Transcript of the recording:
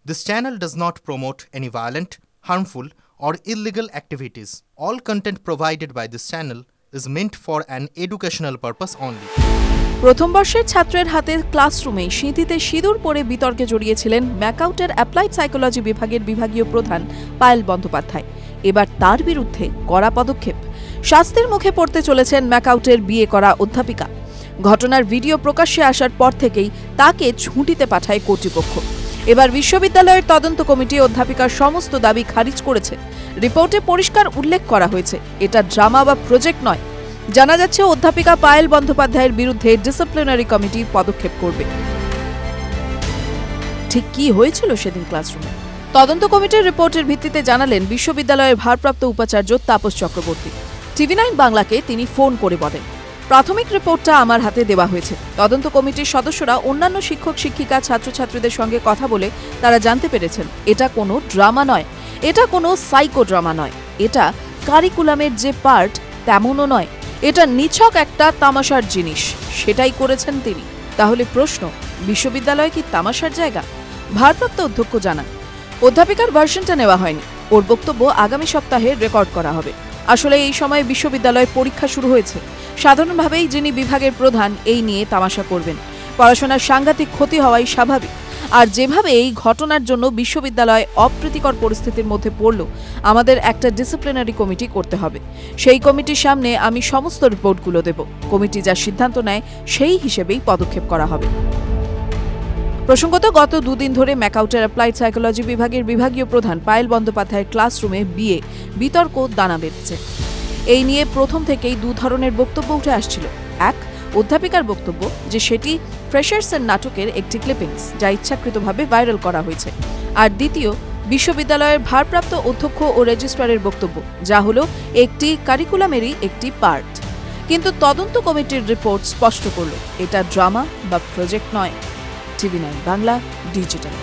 This channel does not promote any violent, harmful, or illegal activities. All content provided by this channel is meant for an educational purpose only. প্রথম বর্ষের ছাত্রের হাতে ক্লাসরুমে সিঁথিতে সিঁদুর পরে বিতর্কে জড়িয়েছিলেন ম্যাকাউটের অ্যাপ্লাইড সাইকোলজি বিভাগের বিভাগীয় প্রধান পায়েল বন্দ্যোপাধ্যায়। এবার তার বিরুদ্ধে কড়া পদক্ষেপ। শাস্তির মুখে পড়তে চলেছেন ম্যাকাউটের বিয়ে করা অধ্যাপিকা। ঘটনার ভিডিও প্রকাশ্যে আসার পর থেকেই তাকে ছুটিতে পাঠায় কর্তৃপক্ষ। এবার বিশ্ববিদ্যালয়ের তদন্ত কমিটি অধ্যাপিকার সমস্ত দাবি খারিজ করেছে। রিপোর্টে পরিষ্কার উল্লেখ করা হয়েছে এটা ড্রামা বা প্রজেক্ট নয়। জানা যাচ্ছে অধ্যাপিকা পায়েল বন্দ্যোপাধ্যায়ের বিরুদ্ধে ডিসিপ্লিনারি কমিটি পদক্ষেপ করবে। ঠিক কি হয়েছিল সেদিন ক্লাসরুমে? তদন্ত কমিটির রিপোর্টের ভিত্তিতে জানালেন বিশ্ববিদ্যালয়ের ভারপ্রাপ্ত উপাচার্য তাপস চক্রবর্তী। টিভি9 বাংলাকে তিনি ফোন করে বলেন, প্রাথমিক রিপোর্টটা আমার হাতে দেওয়া হয়েছে। তদন্ত কমিটির সদস্যরা অন্যান্য শিক্ষক শিক্ষিকা ছাত্রছাত্রীদের সঙ্গে কথা বলে তারা জানতে পেরেছেন এটা কোনো ড্রামা নয়, এটা কোনো সাইকো ড্রামা নয়, এটা কারিকুলামের যে পার্ট তেমনও নয়, এটা নিছক একটা তামাশার জিনিস। সেটাই করেছেন তিনি। তাহলে প্রশ্ন, বিশ্ববিদ্যালয় কি তামাশার জায়গা? ভারপ্রাপ্ত অধ্যক্ষ জানান, অধ্যাপিকার ভার্সনটা নেওয়া হয়নি। ওর বক্তব্য আগামী সপ্তাহে রেকর্ড করা হবে। আসলে এই সময় বিশ্ববিদ্যালয়ে পরীক্ষা শুরু হয়েছে। সাধারণভাবেই যিনি বিভাগের প্রধান এই নিয়ে তামাশা করবেন। পড়াশোনার সাংঘাতিক ক্ষতি হওয়াই স্বাভাবিক। আর যেভাবে এই ঘটনার জন্য বিশ্ববিদ্যালয় অপ্রীতিকর পরিস্থিতির মধ্যে পড়ল, আমাদের একটা ডিসিপ্লিনারি কমিটি করতে হবে। সেই কমিটির সামনে আমি সমস্ত রিপোর্টগুলো দেব। কমিটি যা সিদ্ধান্ত নেয় সেই হিসেবেই পদক্ষেপ করা হবে। প্রসঙ্গত, গত দুদিন ধরে ম্যাকাউটের অ্যাপ্লাইড সাইকোলজি বিভাগের বিভাগীয় প্রধান পায়েল বন্দ্যোপাধ্যায়ের ক্লাসরুমে বিয়ে বিতর্ক দানা বেঁধেছে। এই নিয়ে প্রথম থেকেই দু ধরনের বক্তব্য উঠে আসছিল। এক, অধ্যাপিকার বক্তব্য যে সেটি ফ্রেশার্সের নাটকের একটি ক্লিপিংস যা ইচ্ছাকৃতভাবে ভাইরাল করা হয়েছে। আর দ্বিতীয়, বিশ্ববিদ্যালয়ের ভারপ্রাপ্ত অধ্যক্ষ ও রেজিস্ট্রারের বক্তব্য যা হলো একটি কারিকুলামেরই একটি পার্ট। কিন্তু তদন্ত কমিটির রিপোর্ট স্পষ্ট করল এটা ড্রামা বা প্রজেক্ট নয়। টিভি9 বাংলা, ডিজিটাল।